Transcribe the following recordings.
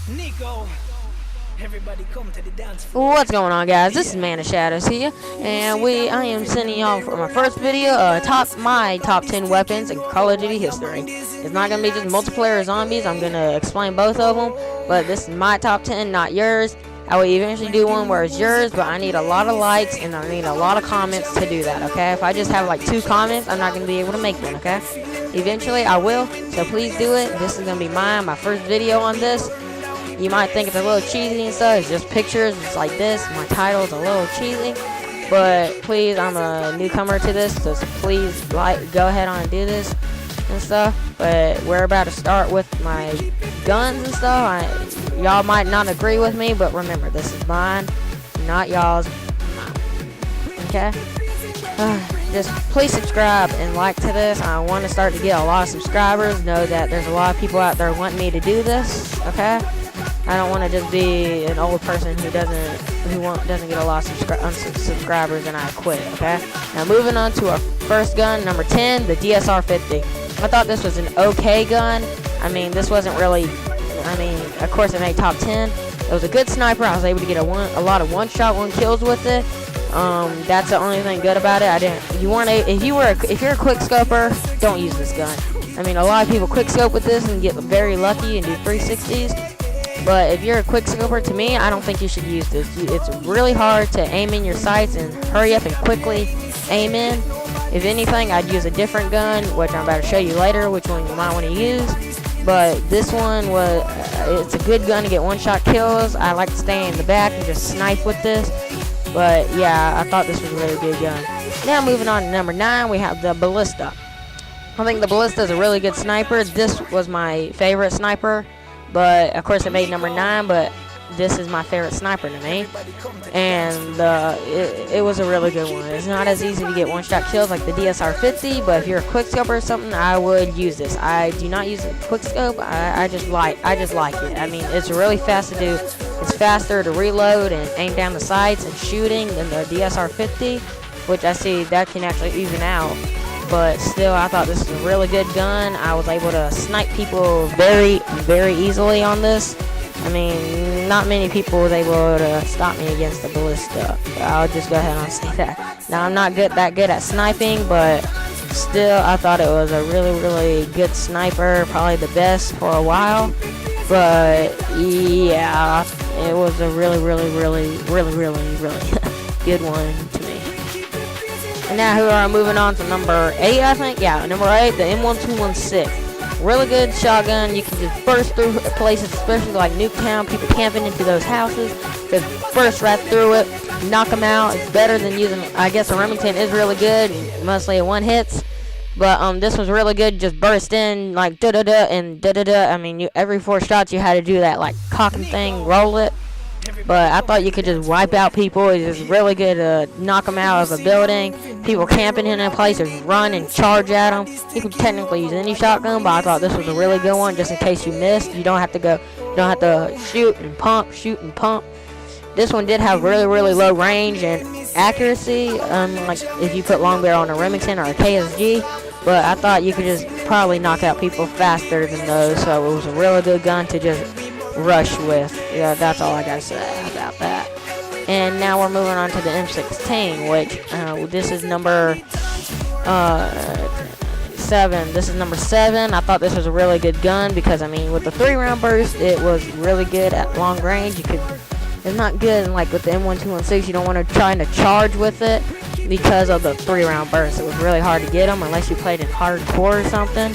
Nico, everybody come to the dance floor. What's going on, guys? This is Man of Shadows here, and I am sending y'all for my first video, my top 10 weapons in Call of Duty history. It's not gonna be just multiplayer or zombies. I'm gonna explain both of them, but this is my top 10, not yours. I will eventually do one where it's yours, but I need a lot of likes and I need a lot of comments to do that. Okay? If I just have like 2 comments, I'm not gonna be able to make one. Okay? Eventually, I will. So please do it. This is gonna be my first video on this. You might think it's a little cheesy and stuff. It's just pictures. It's like this. My title's a little cheesy. But please, I'm a newcomer to this. So please, go ahead on and do this and stuff. But we're about to start with my guns and stuff. Y'all might not agree with me, but remember, this is mine, not y'all's. Okay? Just please subscribe and like to this. I want to start to get a lot of subscribers. Know that there's a lot of people out there wanting me to do this. Okay? I don't want to just be an old person who doesn't get a lot of subscribers and I quit. Okay. Now moving on to our first gun, number 10, the DSR-50. I thought this was an okay gun. I mean, this wasn't really. I mean, of course, it made top 10. It was a good sniper. I was able to get a lot of one-shot, one kills with it. That's the only thing good about it. If you're a quick scoper, don't use this gun. I mean, a lot of people quick scope with this and get very lucky and do 360s. But if you're a quick scoper, to me, I don't think you should use this. It's really hard to aim in your sights and hurry up and quickly aim in. If anything, I'd use a different gun, which I'm about to show you later, which one you might want to use. But this one it's a good gun to get one-shot kills. I like to stay in the back and just snipe with this. But yeah, I thought this was a really good gun. Now moving on to number 9, we have the Ballista. I think the Ballista is a really good sniper. This was my favorite sniper. But, of course, it made number 9, but this is my favorite sniper to me. And it was a really good one. It's not as easy to get one-shot kills like the DSR-50, but if you're a quickscope or something, I would use this. I do not use a quickscope. I just like it. I mean, it's really fast to do. It's faster to reload and aim down the sights and shooting than the DSR-50, which I see that can actually even out. But still, I thought this was a really good gun. I was able to snipe people very, very easily on this. I mean, not many people was able to stop me against the Ballista. I'll just go ahead and say that. Now, I'm not that good at sniping, but still, I thought it was a really, really good sniper. Probably the best for a while. But, yeah, it was a really, really, really, really, really, really good one to me. And now we are moving on to number 8, I think. Yeah, number 8, the M1216. Really good shotgun. You can just burst through places, especially like Nuketown. People camping into those houses. Just burst right through it, knock them out. It's better than using, I guess a Remington is really good. Mostly a one hits. But this was really good. Just burst in like da-da-da and da-da-da. I mean, every 4 shots you had to do that like cocking thing, roll it. But I thought you could just wipe out people. It's just really good to knock them out of a building. People camping in a place, just run and charge at them. You can technically use any shotgun, but I thought this was a really good one just in case you missed. You don't have to shoot and pump. This one did have really, really low range and accuracy, like if you put long barrel on a Remington or a KSG. But I thought you could just probably knock out people faster than those, so it was a really good gun to just rush with. Yeah, that's all I gotta say about that. And now we're moving on to the M16, which this is number 7. This is number 7. I thought this was a really good gun because, I mean, with the 3-round burst, it was really good at long range. It's not good like with the M1216. You don't want to try to charge with it because of the 3-round burst. It was really hard to get them unless you played in hardcore or something.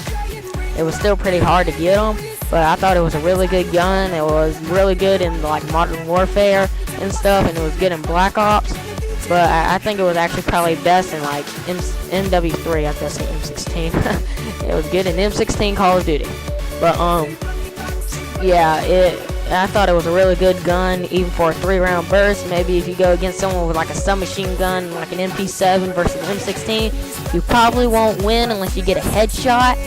It was still pretty hard to get them. But I thought it was a really good gun. It was really good in like Modern Warfare and stuff, and it was good in Black Ops. But I think it was actually probably best in like MW3. I guess M16. It was good in M16 Call of Duty. But yeah, I thought it was a really good gun, even for a 3-round burst. Maybe if you go against someone with like a submachine gun, like an MP7 versus M16, you probably won't win unless you get a headshot.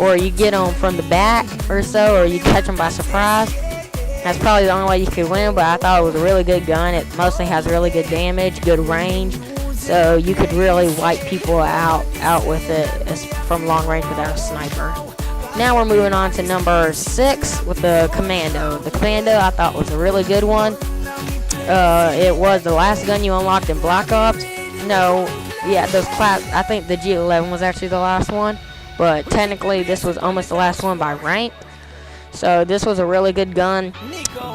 Or you get them from the back or so, or you catch them by surprise. That's probably the only way you could win, but I thought it was a really good gun. It mostly has really good damage, good range, so you could really wipe people out with it from long range without a sniper. Now we're moving on to number 6 with the Commando. The Commando I thought was a really good one. It was the last gun you unlocked in Black Ops. No, yeah, I think the G11 was actually the last one, but technically this was almost the last one by rank. So this was a really good gun.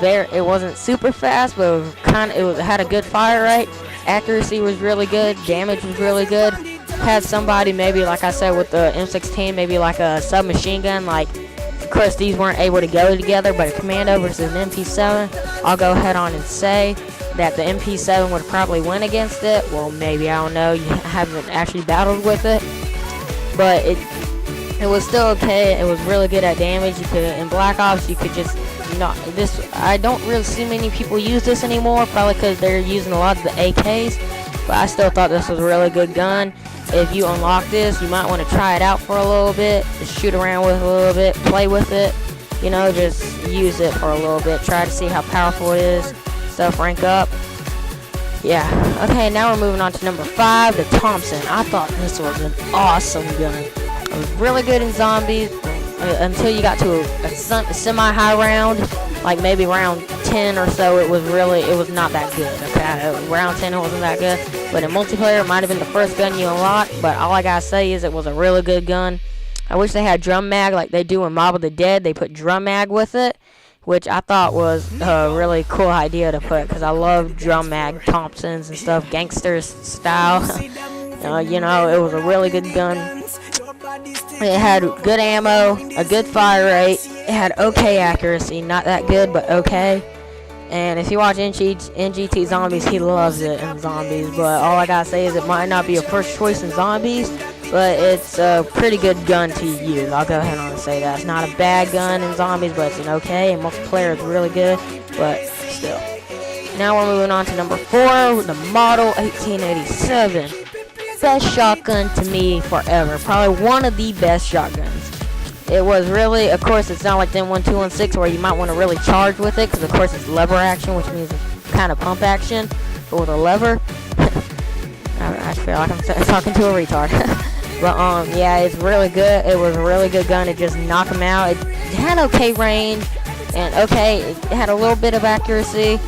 It wasn't super fast, but it had a good fire rate. Accuracy was really good. Damage was really good. Had somebody maybe, like I said, with the M16, maybe like a submachine gun. Like, of course, these weren't able to go together, but a Commando versus an MP7, I'll go ahead on and say that the MP7 would probably win against it. Well, maybe, I don't know. You haven't actually battled with it, but it was still okay. It was really good at damage. You could, in Black Ops, you could just not this. I don't really see many people use this anymore, probably because they're using a lot of the AKs. But I still thought this was a really good gun. If you unlock this, you might want to try it out for a little bit. Just shoot around with it a little bit, play with it. You know, just use it for a little bit. Try to see how powerful it is. Stuff rank up. Yeah. Okay, now we're moving on to number 5, the Thompson. I thought this was an awesome gun. It was really good in zombies until you got to a semi-high round, like maybe round 10 or so. It was not that good. Okay, round 10 it wasn't that good, but in multiplayer it might have been the first gun you unlocked. But all I gotta say is it was a really good gun. I wish they had drum mag like they do in Mob of the Dead. They put drum mag with it, which I thought was a really cool idea to put, because I love drum mag Thompsons and stuff, gangsters style. You know, it was a really good gun. It had good ammo, a good fire rate. It had okay accuracy, not that good, but okay. And if you watch NGT Zombies, he loves it in zombies. But all I gotta say is it might not be a first choice in zombies, but it's a pretty good gun to use. I'll go ahead and say that. It's not a bad gun in zombies, but it's an okay. And multiplayer is really good, but still. Now we're moving on to number 4, the Model 1887. Best shotgun to me forever. Probably one of the best shotguns. It was really, of course, it's not like the M1216 where you might want to really charge with it, because of course it's lever action, which means it's kind of pump action, but with a lever. I feel like I'm talking to a retard. But yeah, it's really good. It was a really good gun. It just knocked them out. It had okay range, and okay, it had a little bit of accuracy,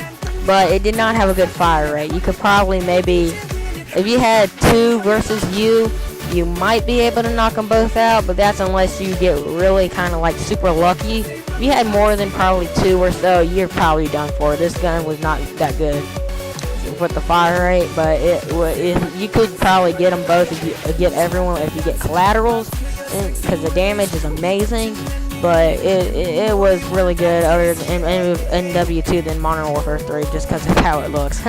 but it did not have a good fire rate. You could probably maybe, if you had 2 versus you might be able to knock them both out, but that's unless you get really kind of like super lucky. If you had more than probably 2 or so, you're probably done for. This gun was not that good with the fire rate, but you could probably get them both if you get everyone, if you get collaterals, because the damage is amazing. But it was really good, other than NW2 than Modern Warfare 3, just because of how it looks.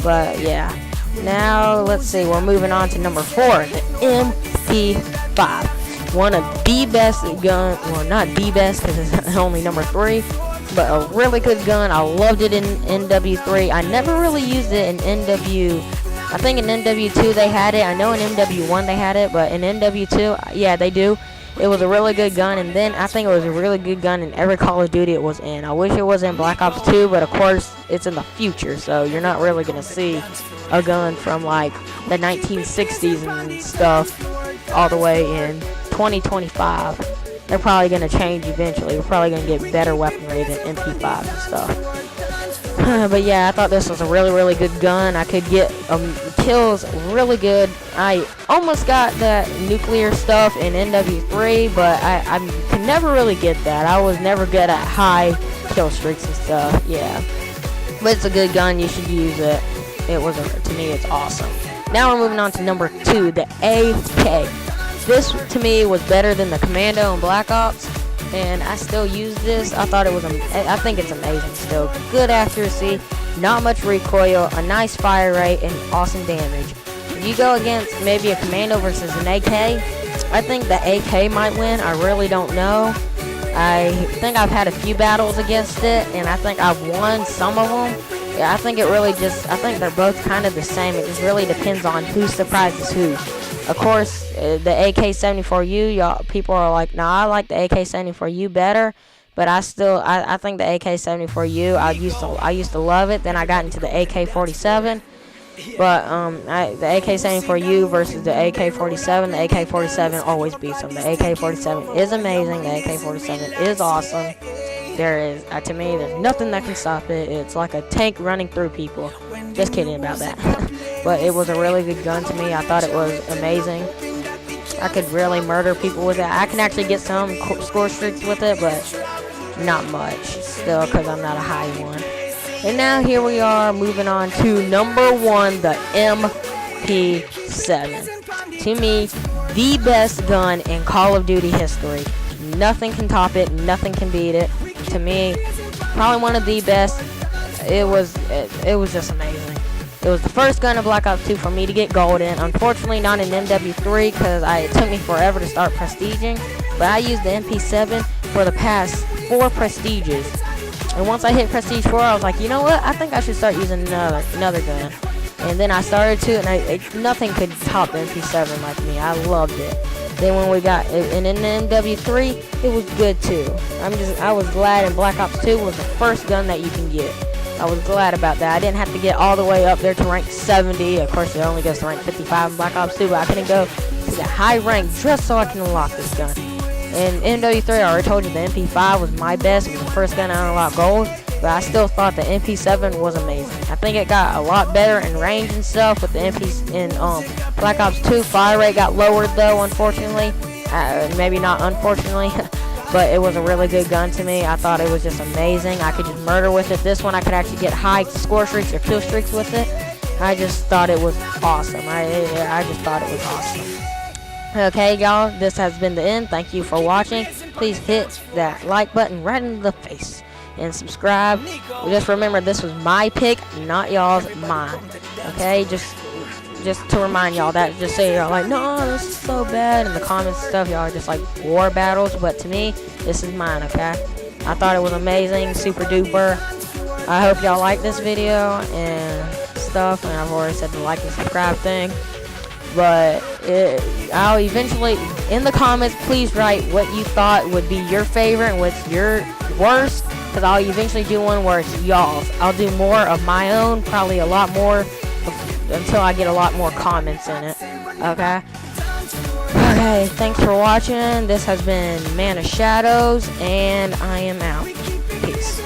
But yeah. Now, let's see, we're moving on to number 4, the MP5. One of the best gun, well, not the best because it's only number 3, but a really good gun. I loved it in NW3. I never really used it in NW. I think in NW2 they had it. I know in MW1 they had it, but in NW2, yeah, they do. It was a really good gun, and then I think it was a really good gun in every Call of Duty it was in. I wish it was in Black Ops 2, but of course it's in the future, so you're not really going to see a gun from like the 1960s and stuff all the way in 2025. They're probably going to change eventually. We're probably going to get better weaponry than MP5 and stuff. But yeah, I thought this was a really, really good gun. I could get kills really good. I almost got that nuclear stuff in NW3, but I could never really get that. I was never good at high kill streaks and stuff. Yeah, but it's a good gun. You should use it. To me, it's awesome. Now we're moving on to number 2, the AK. This to me was better than the Commando and Black Ops, and I still use this. I think it's amazing still. Good accuracy, not much recoil, a nice fire rate, and awesome damage. If you go against maybe a Commando versus an AK, I think the AK might win. I really don't know. I think I've had a few battles against it, and I think I've won some of them. Yeah, I think I think they're both kind of the same. It just really depends on who surprises who. Of course, the AK-74U, people are like, nah, I like the AK-74U better. But I think the AK-74U, I used to love it. Then I got into the AK-47. But the AK-74U versus the AK-47. The AK-47 always beats them. The AK-47 is amazing. The AK-47 is awesome. There is, to me, there's nothing that can stop it. It's like a tank running through people. Just kidding about that. But it was a really good gun to me. I thought it was amazing. I could really murder people with it. I can actually get some score streaks with it, but not much. Still, because I'm not a high one. And now here we are, moving on to number 1, the MP7. To me, the best gun in Call of Duty history. Nothing can top it. Nothing can beat it. To me, probably one of the best. It was just amazing. It was the first gun in Black Ops 2 for me to get gold in. Unfortunately, not in MW3 because it took me forever to start prestiging. But I used the MP7 for the past 4 prestiges. And once I hit Prestige 4, I was like, you know what? I think I should start using another gun. And then I started to, and nothing could top the MP7 like me. I loved it. Then when we got it, and in the MW3, it was good too. I was glad, and Black Ops 2 was the first gun that you can get. I was glad about that. I didn't have to get all the way up there to rank 70. Of course, it only goes to rank 55 in Black Ops 2, but I couldn't go to the high rank just so I can unlock this gun. In MW3, I already told you the MP5 was my best. It was the first gun I unlocked gold, but I still thought the MP7 was amazing. I think it got a lot better in range and stuff with the MPs in Black Ops 2. Fire rate got lowered though, unfortunately. Maybe not unfortunately, but it was a really good gun to me. I thought it was just amazing. I could just murder with it. This one I could actually get high score streaks or kill streaks with it. I just thought it was awesome. I just thought it was awesome. Okay, y'all, this has been the end. Thank you for watching. Please hit that like button right in the face and subscribe. Just remember, this was my pick, not y'all's, mine. Okay, just to remind y'all that, just say y'all like, no, this is so bad in the comments and stuff. Y'all are just like war battles, but to me, this is mine. Okay, I thought it was amazing, super duper. I hope y'all like this video and stuff, and I've already said the like and subscribe thing. But I'll eventually, in the comments, please write what you thought would be your favorite and what's your worst, because I'll eventually do one where it's y'all's. I'll do more of my own, probably a lot more, until I get a lot more comments in it. Okay? Okay, thanks for watching. This has been Man of Shadows, and I am out. Peace.